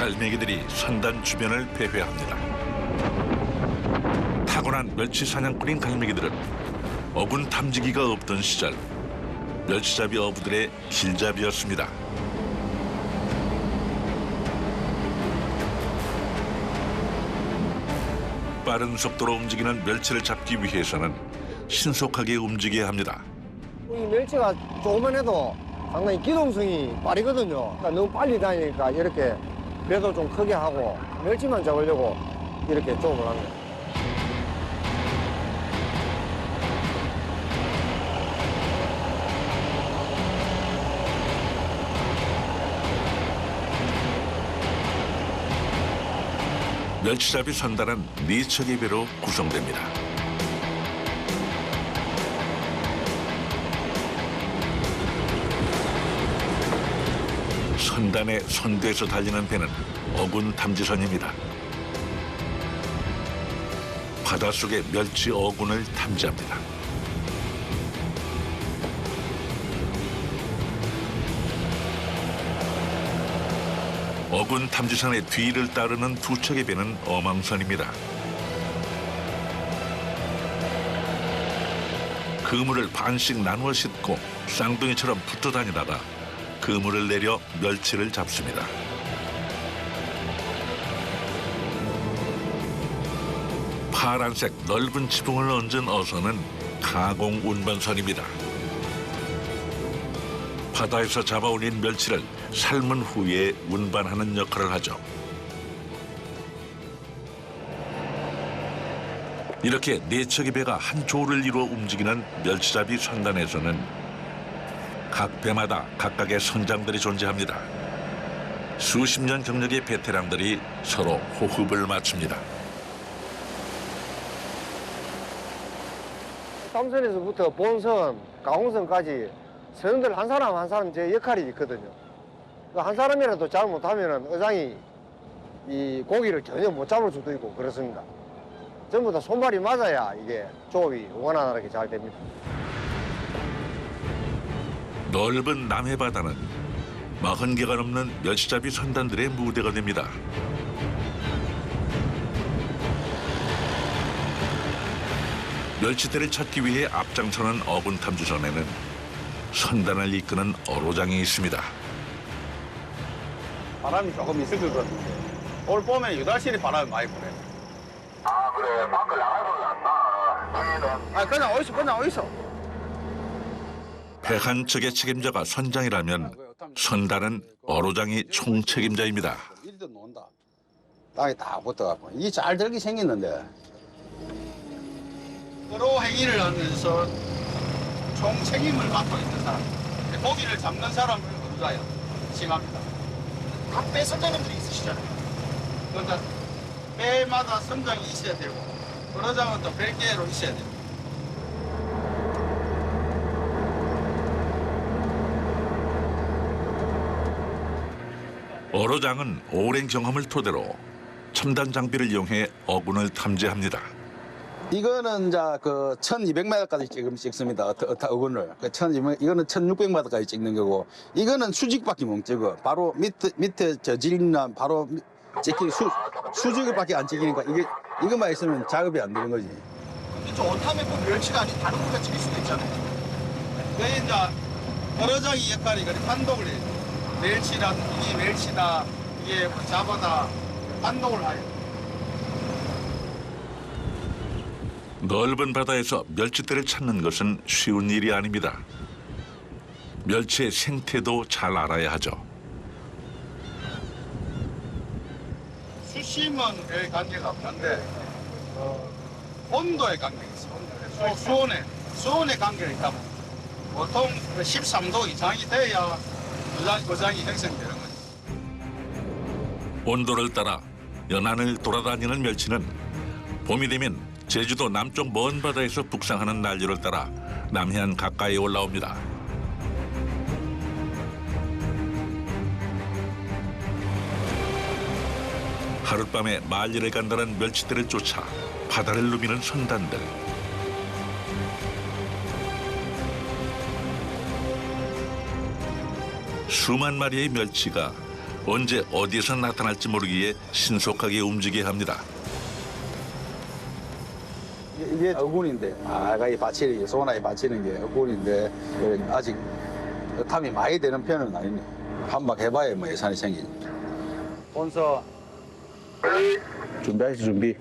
갈매기들이 선단 주변을 배회합니다. 타고난 멸치 사냥꾼인 갈매기들은 어군 탐지기가 없던 시절 멸치잡이 어부들의 길잡이였습니다. 빠른 속도로 움직이는 멸치를 잡기 위해서는 신속하게 움직여야 합니다. 이 멸치가 조금만 해도 상당히 기동성이 빠르거든요. 그러니까 너무 빨리 다니니까 이렇게 배도 좀 크게 하고 멸치만 잡으려고 이렇게 조업을 합니다. 멸치잡이 선단은 4척의 배로 구성됩니다. 선단의 선두에서 달리는 배는 어군 탐지선입니다. 바닷속의 멸치 어군을 탐지합니다. 어군 탐지선의 뒤를 따르는 2척의 배는 어망선입니다. 그물을 반씩 나누어 싣고 쌍둥이처럼 붙어 다니다가 그물을 내려 멸치를 잡습니다. 파란색 넓은 지붕을 얹은 어선은 가공 운반선입니다. 바다에서 잡아올린 멸치를 삶은 후에 운반하는 역할을 하죠. 이렇게 4척의 배가 한 조를 이루어 움직이는 멸치잡이 선단에서는 각 배마다 각각의 선장들이 존재합니다. 수십 년 경력의 베테랑들이 서로 호흡을 맞춥니다. 땀선에서부터 본선, 가공선까지 선원들 한 사람 한 사람 제 역할이 있거든요. 한 사람이라도 잘못하면 어장이 이 고기를 전혀 못 잡을 수도 있고 그렇습니다. 전부 다 손발이 맞아야 이게 조업이 원활하게 잘 됩니다. 넓은 남해바다는 40개가 넘는 멸치잡이 선단들의 무대가 됩니다. 멸치대를 찾기 위해 앞장서는 어군 탐지선에는 선단을 이끄는 어로장이 있습니다. 바람이 조금 있을 것 같은데 오늘 봄에 유달실이 바람이 많이 불어요. 아 그래 밖을 나가볼라. 그냥 어디서 배 한 척의 책임자가 선장이라면 선단은 어로장이 총책임자입니다. 이리도 논다. 땅에 다 붙어갖고 이게 잘 들게 생겼는데 서로 행위를 하면서 총책임을 맡고 있는 사람, 고기를 잡는 사람을 어루자야 칭합니다. 각 배 선장님들이 있으시잖아요. 그러니까 배마다 선장이 있어야 되고 어루장은 또 별개로 있어야 돼요. 어로장은 오랜 경험을 토대로 첨단 장비를 이용해 어군을 탐지합니다. 이거는 이제 그 1200m까지 지금 찍습니다. 어군을. 이거는 1600m까지 찍는 거고, 이거는 수직밖에 못 찍어. 바로 밑에 저질이나 바로 찍히 수직밖에 안 찍히니까 이것만 있으면 작업이 안 되는 거지. 근데 저 어탐에 꼭 멸치가 아닌 다른 고기가 찍힐 수도 있잖아요. 그게 이제 어로장이 역할이 그래 판독을 해요. 멸치다, 이게 멸치다, 이게 뭐 잡아다 판독을 해요. 넓은 바다에서 멸치떼를 찾는 것은 쉬운 일이 아닙니다. 멸치의 생태도 잘 알아야 하죠. 수심은 별 관계가 없는데 온도의 관계가 있어요. 수온의 관계가 있다면 보통 13도 이상이 돼야 고장이 형성되는 거죠. 온도를 따라 연안을 돌아다니는 멸치는 봄이 되면 제주도 남쪽 먼 바다에서 북상하는 난류를 따라 남해안 가까이 올라옵니다. 하룻밤에 만리를 간다는 멸치들을 쫓아 바다를 누비는 선단들. 수만 마리의 멸치가 언제 어디에서 나타날지 모르기에 신속하게 움직여야 합니다. 이게 어군인데 이 받치는 게 소나에 받치는 게 어군인데 아직 탐이 많이 되는 편은 아니네. 한 방 해봐야 뭐 예산이 생기니. 본서 준비하시 준비.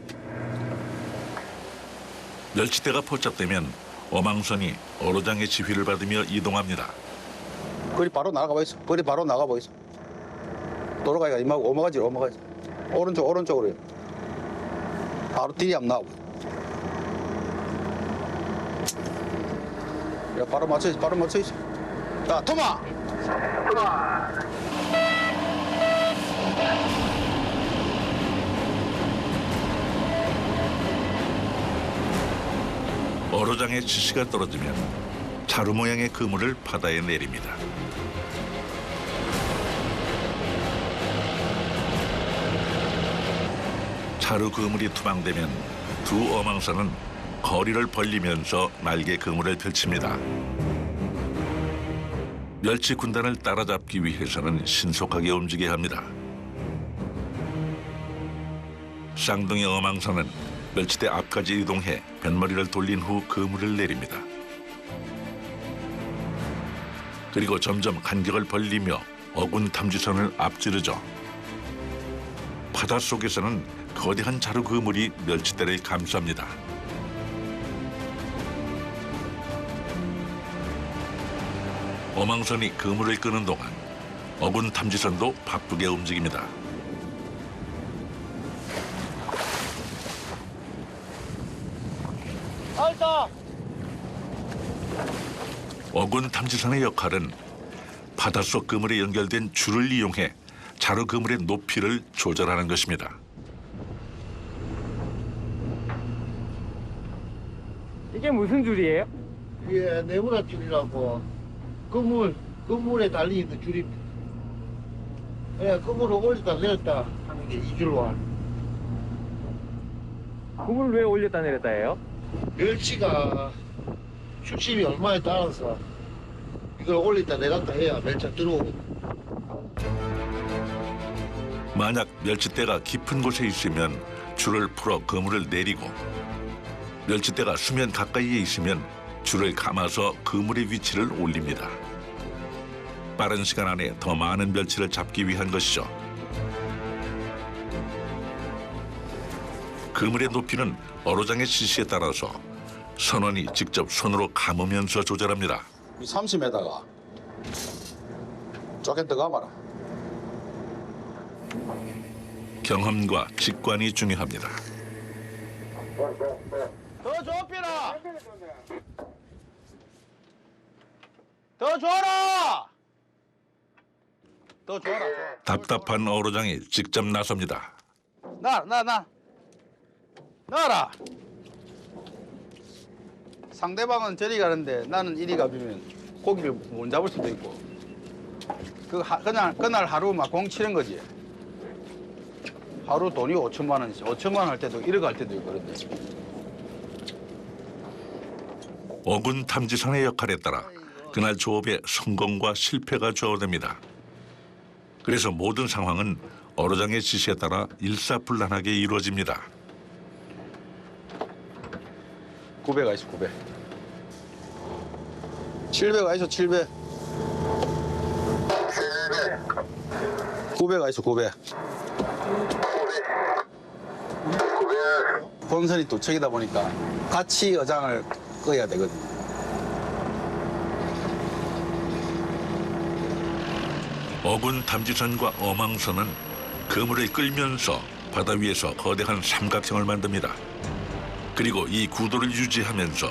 멸치대가 포착되면 어망선이 어로장의 지휘를 받으며 이동합니다. 거리 바로 나가 보이소. 거리 바로 나가 보이소. 돌아가기가 임하고 오마가지. 오른쪽으로요. 바로 뒤에 한번 나오고. 야, 바로 맞춰야지. 자, 토마! 어로장의 지시가 떨어지면 자루 모양의 그물을 바다에 내립니다. 자루 그물이 투방되면 두 어망선은 거리를 벌리면서 날개 그물을 펼칩니다. 멸치 군단을 따라잡기 위해서는 신속하게 움직여야 합니다. 쌍둥이 어망선은 멸치대 앞까지 이동해 뱃머리를 돌린 후 그물을 내립니다. 그리고 점점 간격을 벌리며 어군 탐지선을 앞지르죠. 바닷속에서는 거대한 자루 그물이 멸치대를 감쌉니다. 어망선이 그물을 끄는 동안 어군 탐지선도 바쁘게 움직입니다. 어군 탐지선의 역할은 바닷속 그물에 연결된 줄을 이용해 자루 그물의 높이를 조절하는 것입니다. 이게 무슨 줄이에요? 이게 네모나 줄이라고 그물에 달린 그 줄입니다. 그물을 올렸다 내렸다 하는 게 이 줄로 하는. 그물을 왜 올렸다 내렸다 해요? 멸치가 수심이 얼마에 따라서 이걸 올렸다 내렸다 해야 멸치가 들어오고. 만약 멸치대가 깊은 곳에 있으면 줄을 풀어 그물을 내리고 멸치대가 수면 가까이에 있으면 줄을 감아서 그물의 위치를 올립니다. 빠른 시간 안에 더 많은 멸치를 잡기 위한 것이죠. 그물의 높이는 어로장의 지시에 따라서 선원이 직접 손으로 감으면서 조절합니다. 이 30m가 쪼개 들어가마라. 경험과 직관이 중요합니다. 더 좁히라! 더 줘라! 더 줘라. 답답한 어로장이 직접 나섭니다. 나라! 상대방은 저리 가는데 나는 이리 가면 고기를 못 잡을 수도 있고. 그날 하루 막 공 치는 거지. 하루 돈이 5천만 원씩, 5천만 원 할 때도 1억 할 때도 있거든요. 어군 탐지선의 역할에 따라 그날 조업의 성공과 실패가 좌우됩니다. 그래서 모든 상황은 어로장의 지시에 따라 일사불란하게 이루어집니다. 900가 있어, 900. 700가 있어, 700. 900가 있어, 900. 본선이 두 척이다 보니까 같이 어장을 꺼야 되거든. 어군 탐지선과 어망선은 그물을 끌면서 바다 위에서 거대한 삼각형을 만듭니다. 그리고 이 구도를 유지하면서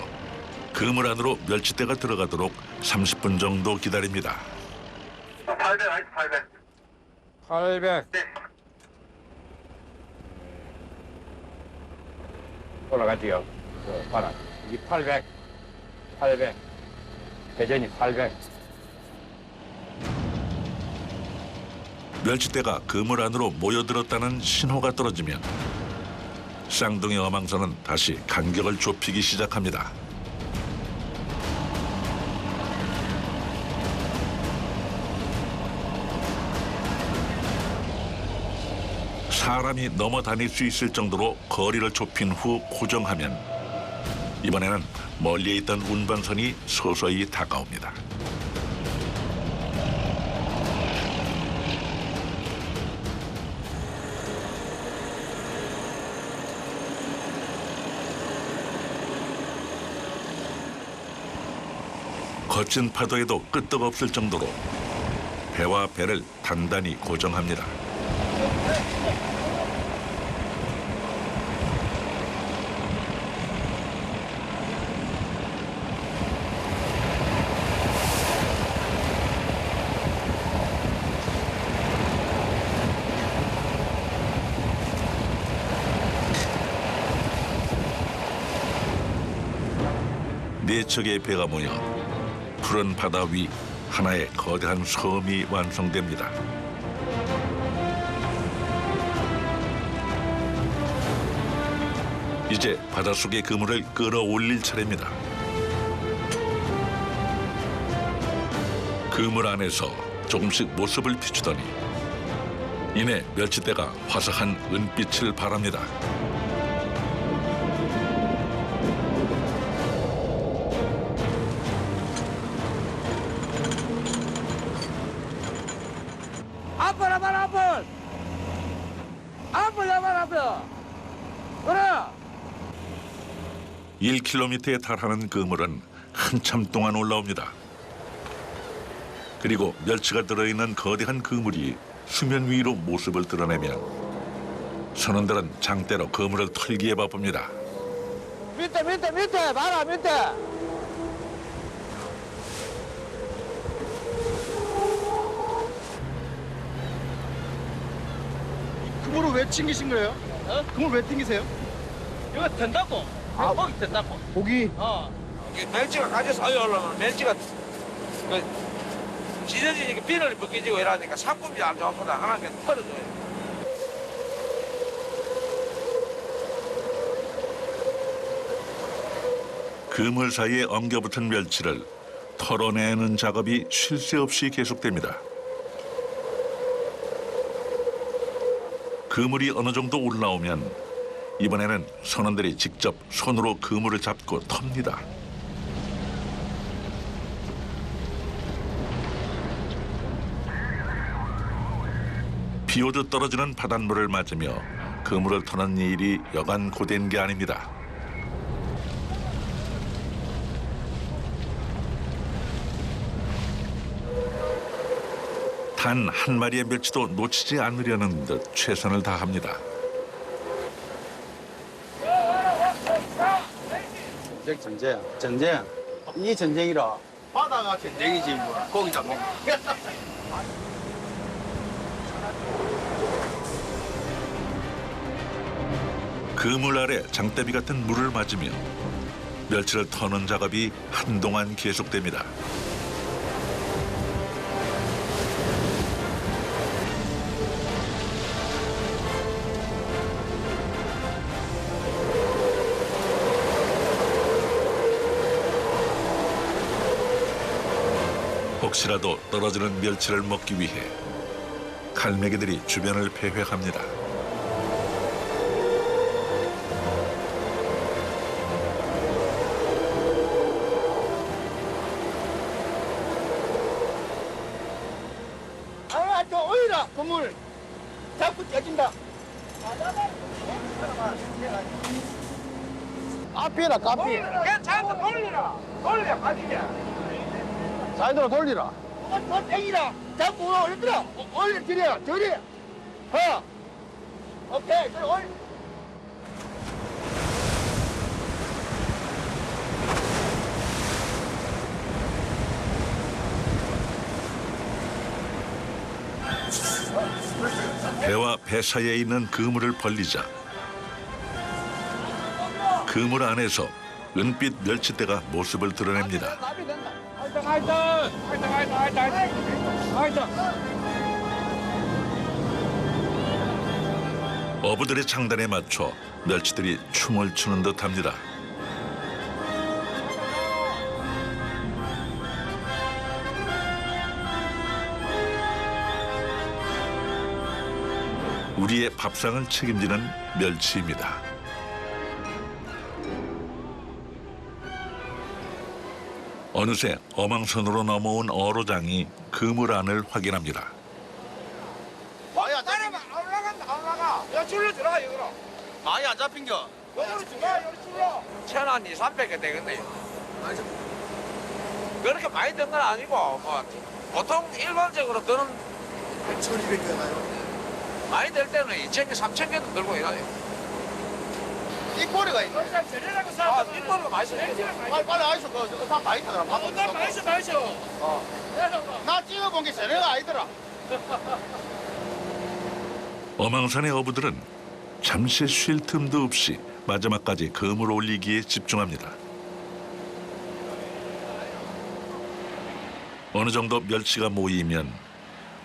그물 안으로 멸치대가 들어가도록 30분 정도 기다립니다. 800 아이스 800. 800. 네. 올라가지요. 봐라. 이 800. 800. 대전이 800. 멸치대가 그물 안으로 모여들었다는 신호가 떨어지면 쌍둥이 어망선은 다시 간격을 좁히기 시작합니다. 사람이 넘어 다닐 수 있을 정도로 거리를 좁힌 후 고정하면 이번에는 멀리에 있던 운반선이 서서히 다가옵니다. 거친 파도에도 끄떡없을 정도로 배와 배를 단단히 고정합니다. 네 척의 배가 모여 푸른 바다 위 하나의 거대한 섬이 완성됩니다. 이제 바닷속의 그물을 끌어올릴 차례입니다. 그물 안에서 조금씩 모습을 비추더니 이내 멸치대가 화사한 은빛을 발합니다. 앞을 앞을 앞을 앞을 앞을 앞을 그래 1km에 달하는 그물은 한참 동안 올라옵니다. 그리고 멸치가 들어있는 거대한 그물이 수면 위로 모습을 드러내면 선원들은 장대로 그물을 털기에 바쁩니다. 밑에 봐라 밑에. 그물을 왜 튕기신 거예요? 그물 왜 튕기세요? 이거 된다고. 아. 고기 된다고. 고기. 이게 멸치가 가져서 올라오면 멸치가 그 지져지니까 비늘이 벗겨지고 이러니까 상품이 안 좋거든. 하나님께 털어줘요. 그물 사이에 엉겨붙은 멸치를 털어내는 작업이 쉴 새 없이 계속됩니다. 그물이 어느 정도 올라오면 이번에는 선원들이 직접 손으로 그물을 잡고 텁니다. 비오듯 떨어지는 바닷물을 맞으며 그물을 터는 일이 여간 고된 게 아닙니다. 단 한 마리의 멸치도 놓치지 않으려는 듯 최선을 다합니다. 전쟁. 이 전쟁이라. 바다가 전쟁이지 뭐. 고기 잡는 거. 그물 아래 장대비 같은 물을 맞으며 멸치를 터는 작업이 한동안 계속됩니다. 혹시라도 떨어지는 멸치를 먹기 위해 갈매기들이 주변을 배회합니다. 저 오이라 그물 잡고 떼진다. 앞이라 까피. 괜찮다. 돌리라. 돌려 빠지게. 사이드로 돌리라. 더 땡이라. 잡고 올려들어. 올려드려. 저리. 오케이. 그래 올려. 배와 배 사이에 있는 그물을 벌리자 그물 안에서 은빛 멸치대가 모습을 드러냅니다. 어부들의 장단에 맞춰 멸치들이 춤을 추는 듯합니다. 우리의 밥상을 책임지는 멸치입니다. 어느새 어망선으로 넘어온 어로장이 그물 안을 확인합니다. 많이 안 따라봐. 잡힌겨. 올라간다. 올라가. 야 줄로 들어가 여기로. 많이 안 잡힌겨. 여기로 들어가. 여기 줄로. 1,000원 2, 300개 되겠네. 그렇게 많이 든 건 아니고 뭐 보통 일반적으로 드는 1,200개 나요. 많이 들 때는 2,000개, 3,000개도 들고 이래요. իկ꼬리가 있네. 아, 뒷벌로 많이 써요. 빨리 아이소 그다 많이 타더라. 나 찍어본 게 전에가 아니더라. 어망산의 어부들은 잠시 쉴 틈도 없이 마지막까지 그물 올리기에 집중합니다. 어느 정도 멸치가 모이면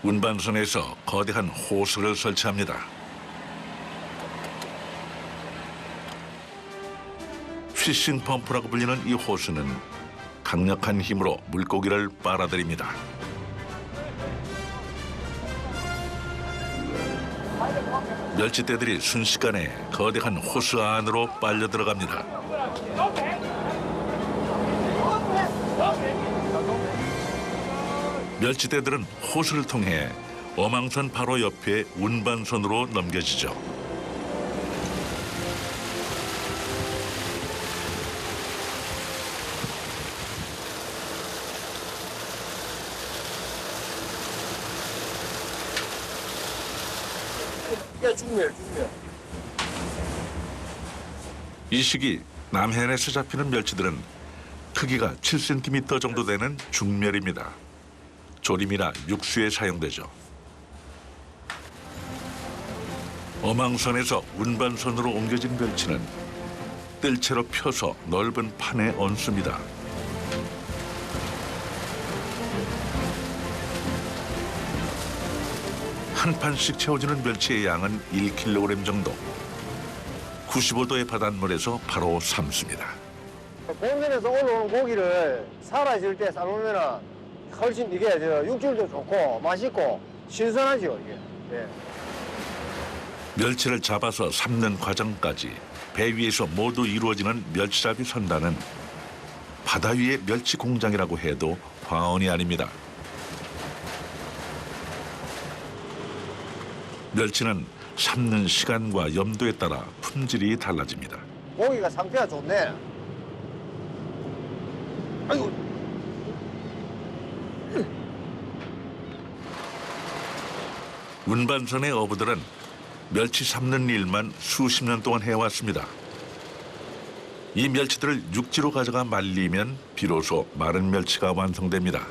운반선에서 거대한 호수를 설치합니다. 피싱 펌프라고 불리는 이 호수는 강력한 힘으로 물고기를 빨아들입니다. 멸치떼들이 순식간에 거대한 호수 안으로 빨려 들어갑니다. 멸치떼들은 호수를 통해 어망선 바로 옆에 운반선으로 넘겨지죠. 죽네. 이 시기 남해안에서 잡히는 멸치들은 크기가 7cm 정도 되는 중멸입니다. 조림이나 육수에 사용되죠. 어망선에서 운반선으로 옮겨진 멸치는 뜰채로 펴서 넓은 판에 얹습니다. 한 판씩 채워지는 멸치의 양은 1kg 정도. 95도의 바닷물에서 바로 삶습니다. 본선에서 올라오는 고기를 살아있을 때 삶으면 훨씬 이게 육질도 좋고 맛있고 신선하죠 이게. 예. 멸치를 잡아서 삶는 과정까지 배 위에서 모두 이루어지는 멸치잡이 선단은 바다 위의 멸치 공장이라고 해도 과언이 아닙니다. 멸치는 삶는 시간과 염도에 따라 품질이 달라집니다. 고기가 상태가 좋네. 아이고. 운반선의 어부들은 멸치 삶는 일만 수십 년 동안 해왔습니다. 이 멸치들을 육지로 가져가 말리면 비로소 마른 멸치가 완성됩니다.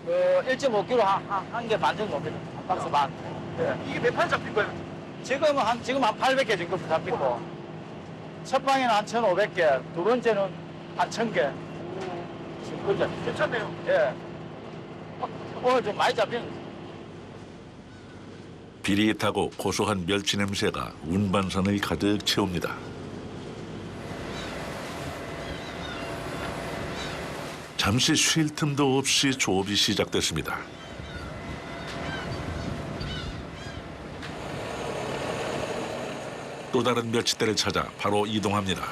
그 1.5kg 한 개 반 정도 됩니다. 한 박스 반. 이게 몇 판 잡힌 거예요? 지금 한 800개 정도 잡히고 첫 방에는 한 1,500개, 두 번째는 한 1,000개. 그죠? 괜찮네요. 예. 오늘 좀 많이 잡힌. 비릿하고 고소한 멸치 냄새가 운반선을 가득 채웁니다. 잠시 쉴 틈도 없이 조업이 시작됐습니다. 또 다른 멸치떼를 찾아 바로 이동합니다.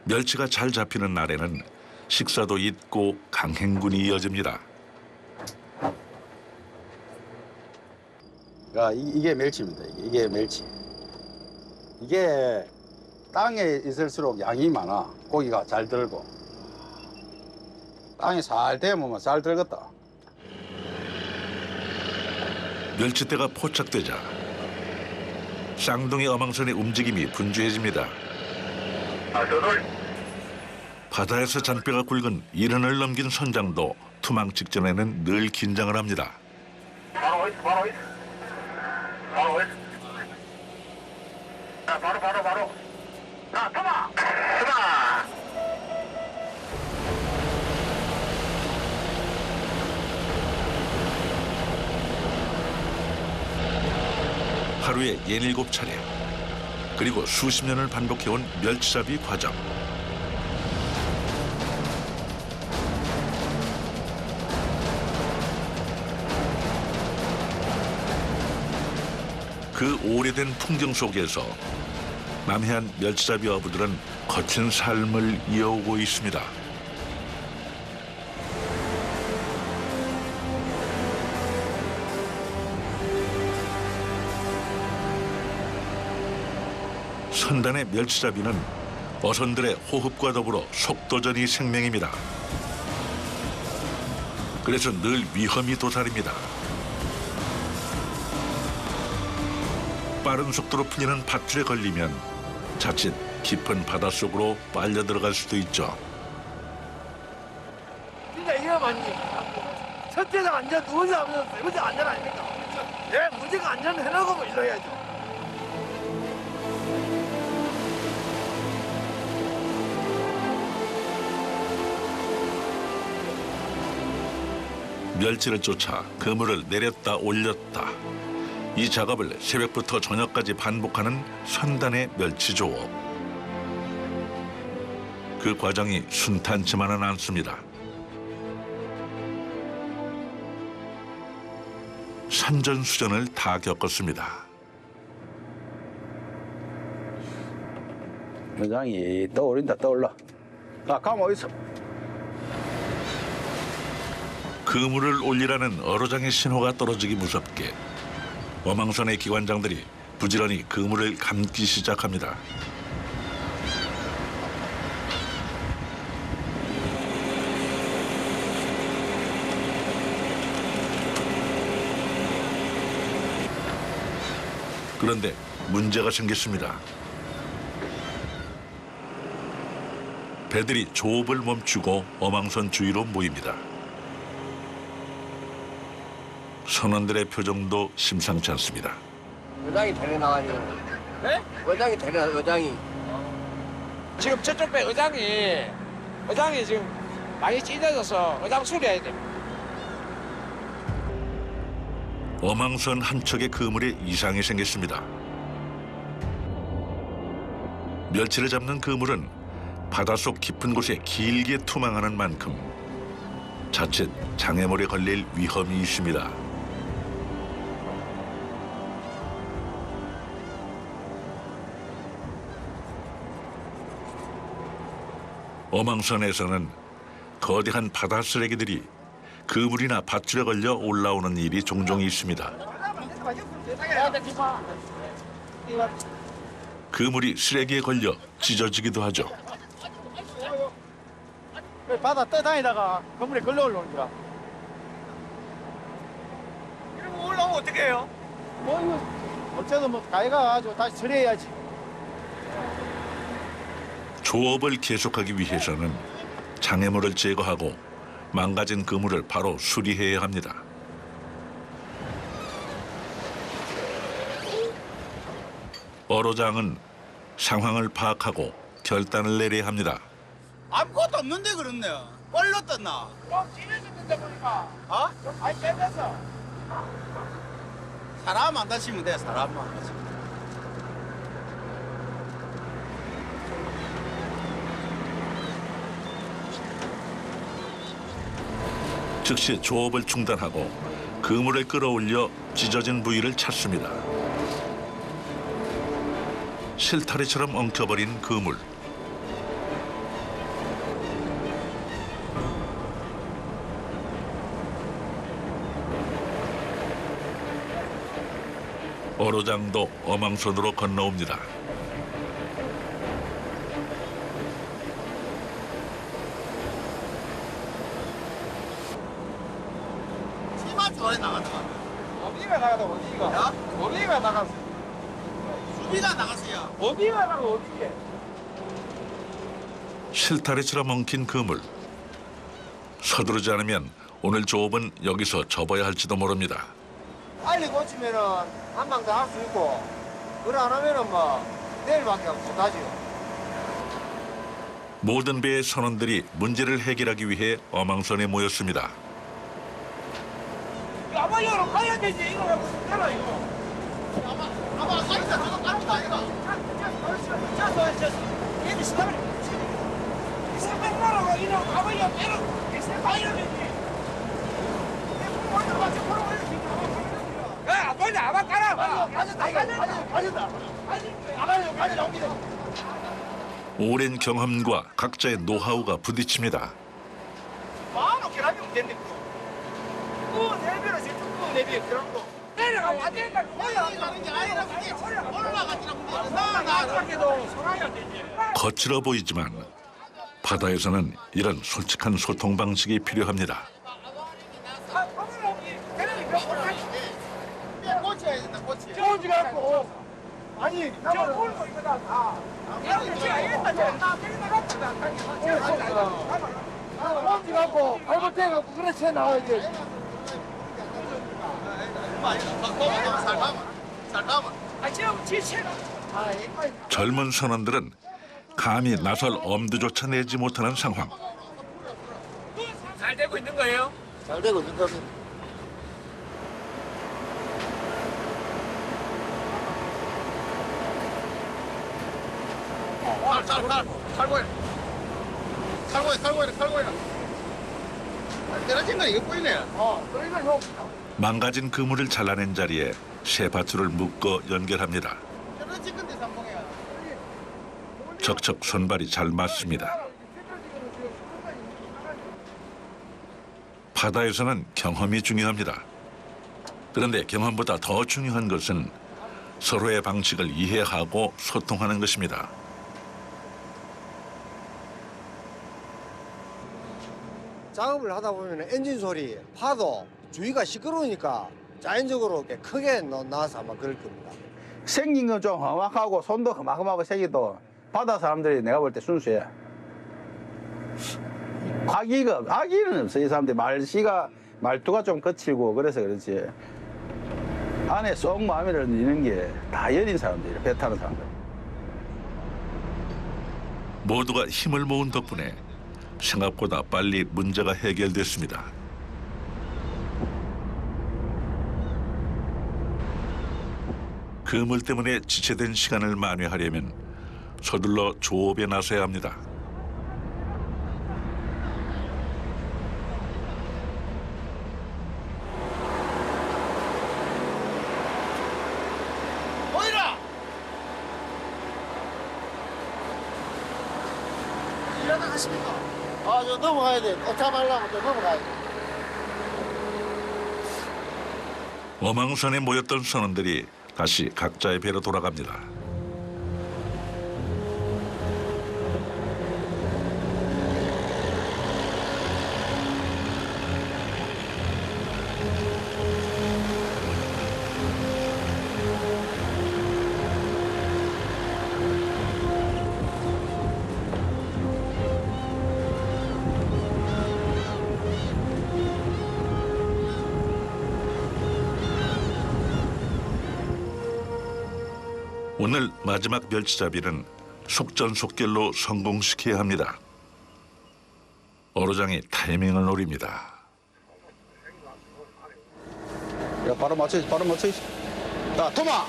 멸치가 잘 잡히는 날에는 식사도 있고 강행군이 이어집니다. 이게 멸치입니다. 이게 멸치. 이게 땅에 있을수록 양이 많아. 고기가 잘 들고. 땅에 살 대면 잘 들겠다. 멸치떼가 포착되자 쌍둥이 어망선의 움직임이 분주해집니다. 바다에서 잔뼈가 굵은 1원을 넘긴 선장도 투망 직전에는 늘 긴장을 합니다. 바로 있어. 자, 바로. 자, 터마. 하루에 17차례 그리고 수십 년을 반복해온 멸치잡이 과정. 그 오래된 풍경 속에서 남해안 멸치잡이 어부들은 거친 삶을 이어오고 있습니다. 선단의 멸치잡이는 어선들의 호흡과 더불어 속도전이 생명입니다. 그래서 늘 위험이 도사립니다. 빠른 속도로 풀리는 밧줄에 걸리면 자칫 깊은 바닷속으로 빨려 들어갈 수도 있죠. 진짜 위험하니. 첫째는 안전, 두 번째 하면 세 번째 안전 아닙니까? 예, 무조건 안전 해놓고 일러야죠. 멸치를 쫓아 그물을 내렸다 올렸다. 이 작업을 새벽부터 저녁까지 반복하는 선단의 멸치 조업. 그 과정이 순탄치만은 않습니다. 산전수전을 다 겪었습니다. 회장이 떠오른다 떠올라. 가면 어디서? 그물을 올리라는 어로장의 신호가 떨어지기 무섭게 어망선의 기관장들이 부지런히 그물을 감기 시작합니다. 그런데 문제가 생겼습니다. 배들이 조업을 멈추고 어망선 주위로 모입니다. 선원들의 표정도 심상치 않습니다. 여장이 데려나가니. 네? 여장이 데려나, 여장이. 지금 저쪽 배 의장이 지금 많이 찢어져서 의장 수리해야 됩니다. 어망선 한 척의 그물에 이상이 생겼습니다. 멸치를 잡는 그물은 바닷속 깊은 곳에 길게 투망하는 만큼 자칫 장애물에 걸릴 위험이 있습니다. 어망선에서는 거대한 바다 쓰레기들이 그물이나 밧줄에 걸려 올라오는 일이 종종 있습니다. 그물이 쓰레기에 걸려 찢어지기도 하죠. 바다 떠다니다가 건물에 걸려 올라오는 거야. 이러면 올라오면 어떻게 해요? 뭐 이거 어째도 뭐 가해가지고 다시 처리해야지. 조업을 계속하기 위해서는 장애물을 제거하고 망가진 그물을 바로 수리해야 합니다. 어로장은 상황을 파악하고 결단을 내려야 합니다. 아무것도 없는데 그렇네. 빨려 떴나? 좀 찢어졌는데 보니까. 어? 좀 많이 찢어졌어. 사람 안 다치면 돼. 사람만 안 다치면. 즉시 조업을 중단하고 그물을 끌어올려 찢어진 부위를 찾습니다. 실타래처럼 엉켜버린 그물. 어로장도 어망선으로 건너옵니다. 치마 좋아해 나가다. 어디가 나가다 어디가? 야? 어디가 나갔어? 수비가 나갔어요. 어디가 나가 어디게? 실타래처럼 엉킨 그물. 서두르지 않으면 오늘 조업은 여기서 접어야 할지도 모릅니다. 빨리 고치면은 한 방 더 할 수 있고, 그걸 안 하면은 뭐 내일밖에 못하지요. 모든 배의 선원들이 문제를 해결하기 위해 어망선에 모였습니다. 아마야로 가야 되지 이거 무슨 대라 이거. 아마 사이다 저거 깜짝 아이가. 얘들 시다버리. 이 생각 나라고 이놈 아마야 빼로 이 생각 이러는지. 야, 빨리 아마 가라. 가진다. 오랜 경험과 각자의 노하우가 부딪힙니다. 마음을 계란이면 된대. 내비로 지금 내비 계란도. 내려가면 안 된다. 올라가는 게 아니라 올라가지라고. 나가게도 소랑이 안 되지. 거칠어 보이지만 바다에서는 이런 솔직한 소통 방식이 필요합니다. 꽂혀야 된다, 꽂혀. 꽂지 갖고. 아니, 저 물고 이거다 다. 꽂지 갖고 발버둥 그렇지 나와야지. 아, 지금 지체가. 젊은 선원들은 감히 나설 엄두조차 내지 못하는 상황. 잘 되고 있는 거예요? 잘 되고 있는 겁니다. 칼고야. 떨어진 건 이거 보이네. 그러니까 형. 망가진 그물을 잘라낸 자리에 새 밧줄을 묶어 연결합니다. 떨어진 건데 삼봉이야. 척척 손발이 잘 맞습니다. 바다에서는 경험이 중요합니다. 그런데 경험보다 더 중요한 것은 서로의 방식을 이해하고 소통하는 것입니다. 작업을 하다 보면 엔진 소리, 파도, 주위가 시끄러우니까 자연적으로 이렇게 크게 나와서 아마 그럴 겁니다. 생긴 건 좀 험악하고 손도 험악하고 생기도 바다 사람들이 내가 볼 때 순수해. 악의는 없어. 이 사람들이 말투가 좀 거칠고 그래서 그렇지. 안에 쏙 마음에 드는 게 다 여린 사람들이야. 배 타는 사람들. 모두가 힘을 모은 덕분에 생각보다 빨리 문제가 해결됐습니다. 그물 때문에 지체된 시간을 만회하려면 서둘러 조업에 나서야 합니다. 보이라. 일하다 가십니까? 아, 저 넘어가야 돼. 차 말라고 저 넘어가야 돼. 어망선에 모였던 선원들이 다시 각자의 배로 돌아갑니다. 오늘 마지막 멸치잡이는 속전속결로 성공시켜야 합니다. 어로장이 타이밍을 노립니다. 야, 바로 맞춰야지. 자, 토마!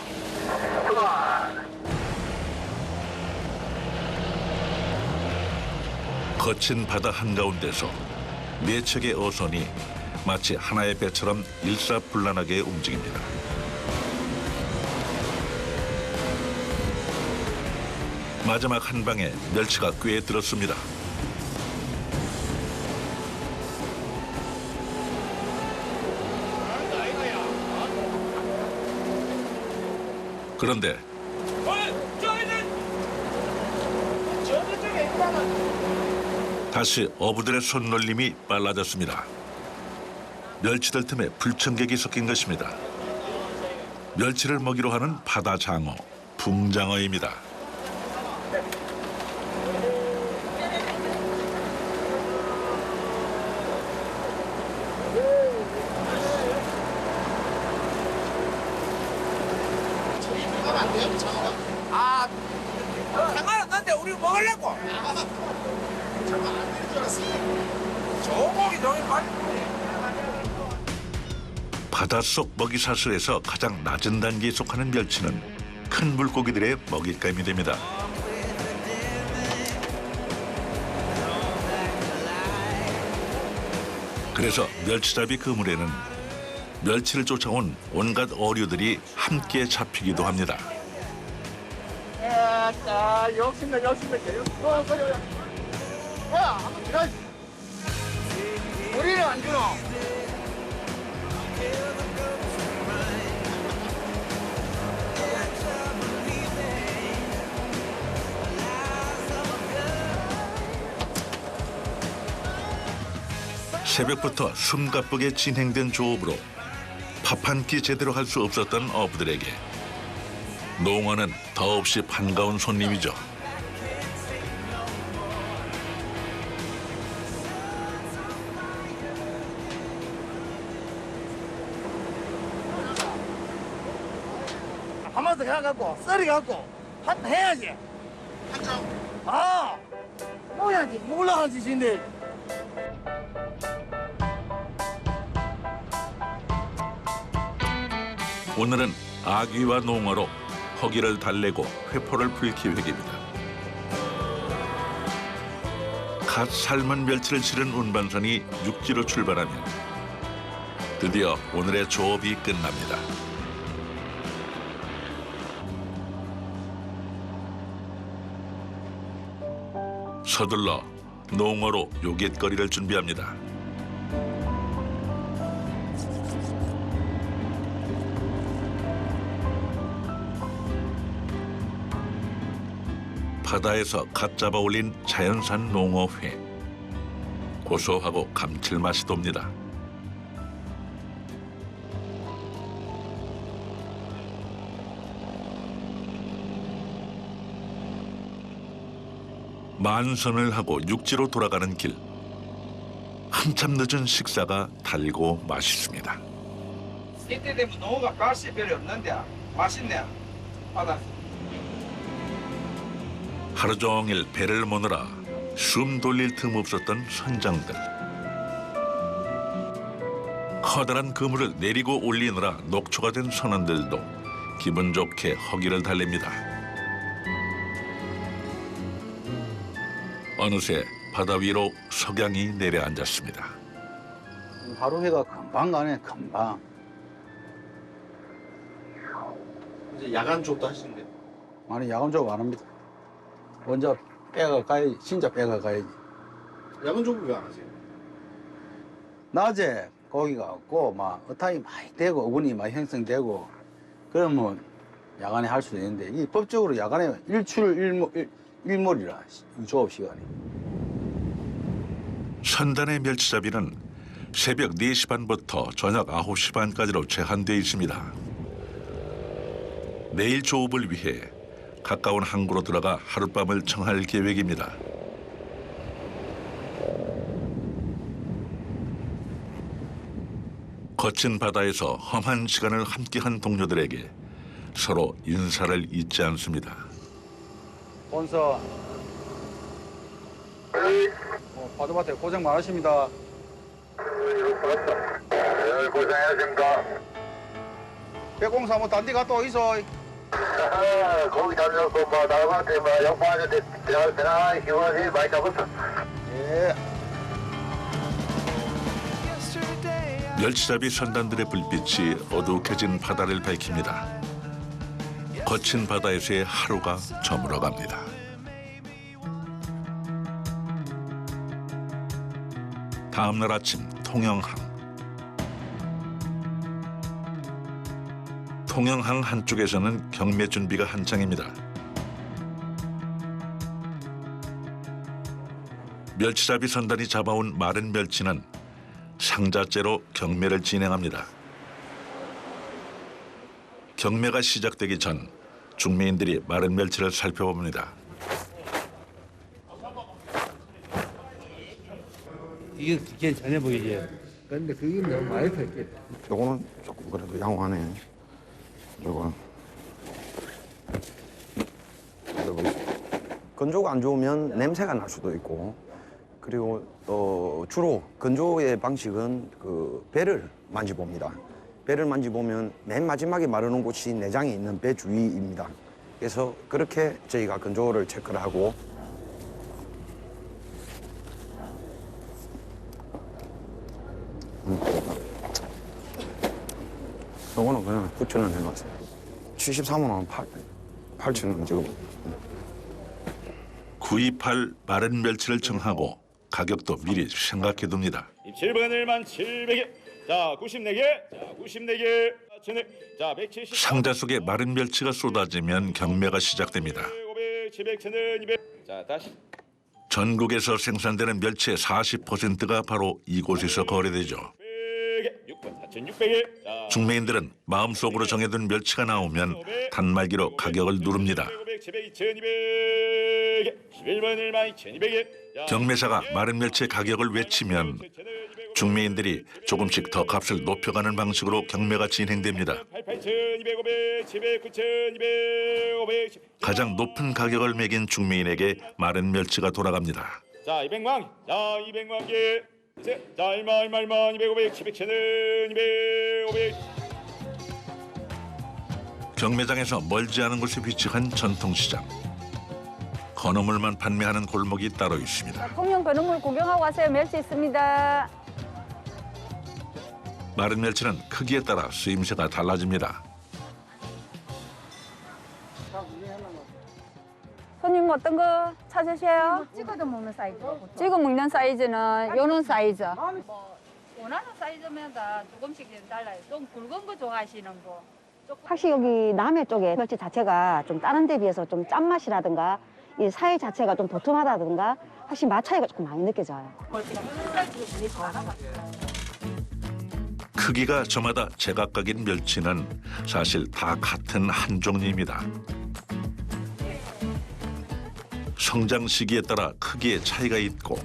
거친 바다 한가운데서 네 척의 어선이 마치 하나의 배처럼 일사불란하게 움직입니다. 마지막 한 방에 멸치가 꽤 들었습니다. 그런데 다시 어부들의 손놀림이 빨라졌습니다. 멸치들 틈에 불청객이 섞인 것입니다. 멸치를 먹이로 하는 바다 장어, 붕장어입니다. 아, 상관없는데 우리 먹으려고. 좋은 고기 저기 빨리. 바닷속 먹이사슬에서 가장 낮은 단계에 속하는 멸치는 큰 물고기들의 먹잇감이 됩니다. 그래서 멸치잡이 그물에는 멸치를 쫓아온 온갖 어류들이 함께 잡히기도 합니다. 자, 욕심내. 야, 한번 들어야지. 우리는 안 주노. 새벽부터 숨가쁘게 진행된 조업으로 밥 한 끼 제대로 할 수 없었던 어부들에게 농어는 더없이 반가운 손님이죠. 한마디 해갖고 썰어갖고 한 해야지. 한정. 아, 먹어야지. 먹으려고 짓인데. 오늘은 아귀와 농어로 허기를 달래고 회포를 풀 계획입니다. 갓 삶은 멸치를 실은 운반선이 육지로 출발하면 드디어 오늘의 조업이 끝납니다. 서둘러 농어로 요깃거리를 준비합니다. 바다에서 갓 잡아 올린 자연산 농어회. 고소하고 감칠맛이 돕니다. 만선을 하고 육지로 돌아가는 길. 한참 늦은 식사가 달고 맛있습니다. 이때 되면 농어가 가시 별로 없는데 맛있네. 바다. 하루 종일 배를 모느라 숨 돌릴 틈 없었던 선장들. 커다란 그물을 내리고 올리느라 녹초가 된 선원들도 기분 좋게 허기를 달랩니다. 어느새 바다 위로 석양이 내려앉았습니다. 하루해가 금방 가네, 금방. 이제 야간 조업도 하시는데. 아니, 야간 작업 안 합니다. 먼저 빼가 가야지, 진짜 빼가 가야지. 야간 조업을 왜 안 하세요? 낮에 고기가 없고, 막, 어탕이 많이 되고, 어군이 많이 형성되고, 그러면 야간에 할 수도 있는데, 이 법적으로 야간에 일몰이라, 조업 시간이. 선단의 멸치잡이는 새벽 4시 반부터 저녁 9시 반까지로 제한되어 있습니다. 내일 조업을 위해 가까운 항구로 들어가 하룻밤을 청할 계획입니다. 거친 바다에서 험한 시간을 함께한 동료들에게 서로 인사를 잊지 않습니다. 본서. 바다밭에 고생 많으십니다. 고생하셨습니까? 배공사 뭐 딴 데 갔다 오이소. 거기 다녀서 뭐 나한테 뭐 양반한테 대단한 기분이 많이 잡았어. 예. 멸치잡이 선단들의 불빛이 어둑해진 바다를 밝힙니다. 거친 바다에서의 하루가 저물어갑니다. 다음 날 아침 통영항. 통영항 한쪽에서는 경매 준비가 한창입니다. 멸치잡이 선단이 잡아온 마른 멸치는 상자째로 경매를 진행합니다. 경매가 시작되기 전 중매인들이 마른 멸치를 살펴봅니다. 이게 괜찮아 보이지? 근데 그게 너무 많이 뺐겠다. 요거는 조금 그래도 양호하네. 요거. 건조가 안 좋으면 냄새가 날 수도 있고, 그리고 또 주로 건조의 방식은 그 배를 만져봅니다. 배를 만져보면 맨 마지막에 마르는 곳이 내장이 있는 배 주위입니다. 그래서 그렇게 저희가 건조를 체크를 하고, 요거는 그냥 9,000원 해놨어요. 73원은 8,000원 지금. 구입할 마른 멸치를 정하고 가격도 미리 생각해둡니다. 7번을 1,700개. 자, 94개. 자, 94개. 자, 170. 상자 속에 마른 멸치가 쏟아지면 경매가 시작됩니다. 500, 700, 1,000원, 200. 자, 다시. 전국에서 생산되는 멸치의 40%가 바로 이곳에서 거래되죠. 100개. 6번 4,600개. 자, 중매인들은 마음속으로 정해둔 멸치가 나오면 단말기로 가격을 누릅니다. 500, 700, 2,200개. 11번 12,200개. 경매사가 마른 멸치의 가격을 외치면 중매인들이 조금씩 더 값을 높여가는 방식으로 경매가 진행됩니다. 8,200, 500, 700, 9,200, 500. 가장 높은 가격을 매긴 중매인에게 마른 멸치가 돌아갑니다. 자, 200만. 자, 200만 개. 자, 1만, 200, 500, 700, 1,000원, 200, 500. 경매장에서 멀지 않은 곳에 위치한 전통시장. 건어물만 판매하는 골목이 따로 있습니다. 통영 건어물 구경하고 가세요. 멸치 있습니다. 마른 멸치는 크기에 따라 쓰임새가 달라집니다. 손님 어떤 거 찾으세요? 찍어도 먹는 사이즈. 찍어 먹는 사이즈는 요런 사이즈. 원하는 사이즈마다 조금씩 달라요. 좀 굵은 거 좋아하시는 거. 확실히 여기 남해 쪽에 멸치 자체가 좀 다른 데 비해서 좀 짠맛이라든가 이 살 자체가 좀 도톰하다든가 확실히 맛 차이가 조금 많이 느껴져요. 크기가 저마다 제각각인 멸치는 사실 다 같은 한 종류입니다. 성장 시기에 따라 크기의 차이가 있고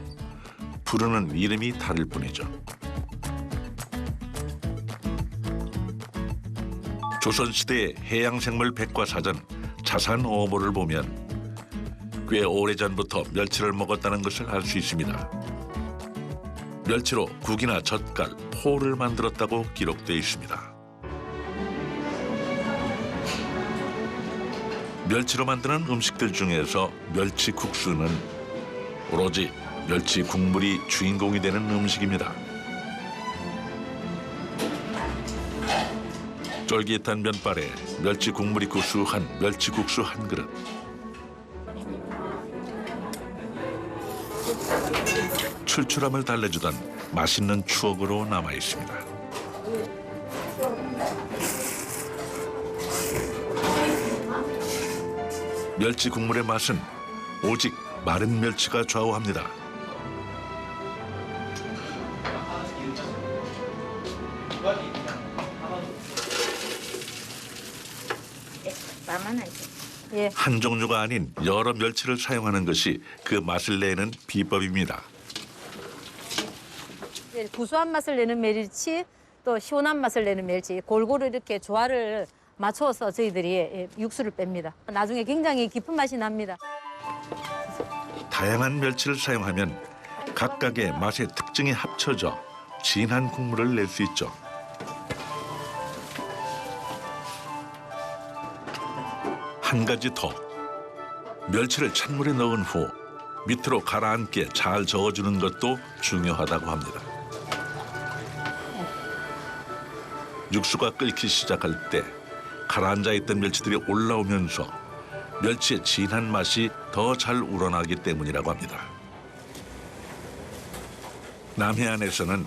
부르는 이름이 다를 뿐이죠. 조선시대의 해양생물 백과사전 자산어보를 보면 꽤 오래전부터 멸치를 먹었다는 것을 알 수 있습니다. 멸치로 국이나 젓갈, 포를 만들었다고 기록되어 있습니다. 멸치로 만드는 음식들 중에서 멸치국수는 오로지 멸치 국물이 주인공이 되는 음식입니다. 쫄깃한 면발에 멸치 국물이 구수한 멸치국수 한 그릇. 출출함을 달래주던 맛있는 추억으로 남아 있습니다. 멸치 국물의 맛은 오직 마른 멸치가 좌우합니다. 예. 한 종류가 아닌 여러 멸치를 사용하는 것이 그 맛을 내는 비법입니다. 구수한 맛을 내는 멸치, 또 시원한 맛을 내는 멸치 골고루 이렇게 조화를 맞춰서 저희들이 육수를 뺍니다. 나중에 굉장히 깊은 맛이 납니다. 다양한 멸치를 사용하면 각각의 맛의 특징이 합쳐져 진한 국물을 낼 수 있죠. 한 가지 더. 멸치를 찬물에 넣은 후 밑으로 가라앉게 잘 저어주는 것도 중요하다고 합니다. 육수가 끓기 시작할 때 가라앉아 있던 멸치들이 올라오면서 멸치의 진한 맛이 더 잘 우러나기 때문이라고 합니다. 남해안에서는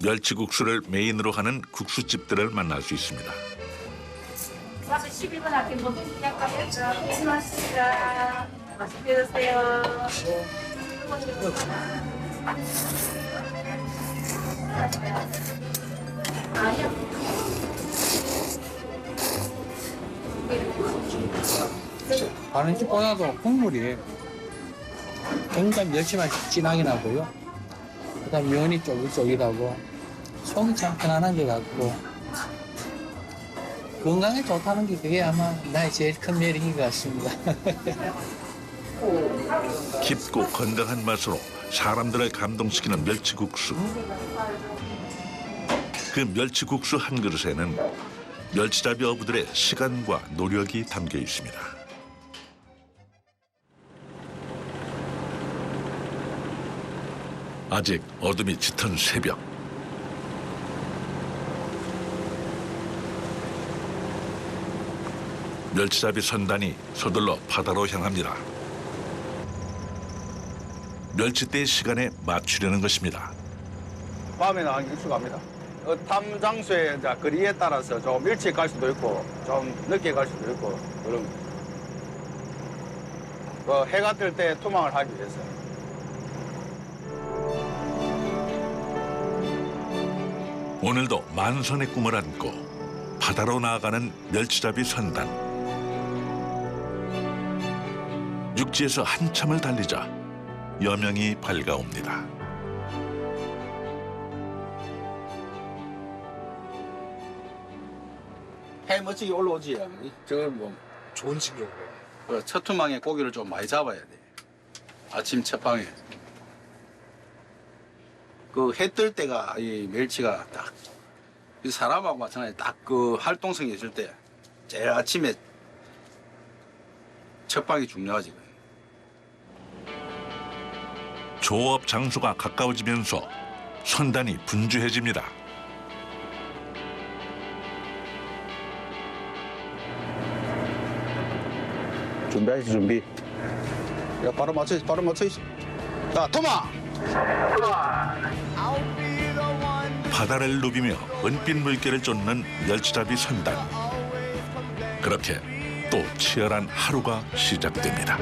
멸치국수를 메인으로 하는 국수집들을 만날 수 있습니다. 11번 할게 모든 시작하면 고맙습니다. 맛있게 드세요. 다른 집보다도 국물이 굉장히 멸치 맛이 진하게 나고요. 그다음 면이 쫄깃쫄깃하고 속이 참 편안한 것 같고 건강에 좋다는 게 그게 아마 나의 제일 큰 매력인 것 같습니다. 깊고 건강한 맛으로 사람들을 감동시키는 멸치국수. 그 멸치국수 한 그릇에는 멸치잡이 어부들의 시간과 노력이 담겨 있습니다. 아직 어둠이 짙은 새벽. 멸치잡이 선단이 서둘러 바다로 향합니다. 멸치대의 시간에 맞추려는 것입니다. 밤에는 한 일수 갑니다. 탐 장소의 이제 거리에 따라서 좀 일찍 갈 수도 있고 좀 늦게 갈 수도 있고 그런 해가 뜰 때 투망을 하기 위해서. 오늘도 만선의 꿈을 안고 바다로 나아가는 멸치잡이 선단. 육지에서 한참을 달리자 여명이 밝아옵니다. 해 멋지게 올라오지. 저건 뭐 좋은 신경이에요. 첫 투망에 고기를 좀 많이 잡아야 돼. 아침 첫 방에. 그 해 뜰 때가 이 멸치가 딱 사람하고 마찬가지 딱 그 활동성이 있을 때 제일 아침에 첫 방이 중요하지. 조업 장소가 가까워지면서 선단이 분주해집니다. 준비하시 준비. 야 바로 맞춰 있어. 자 토마. 바다를 누비며 은빛 물결을 쫓는 멸치잡이 선단. 그렇게 또 치열한 하루가 시작됩니다.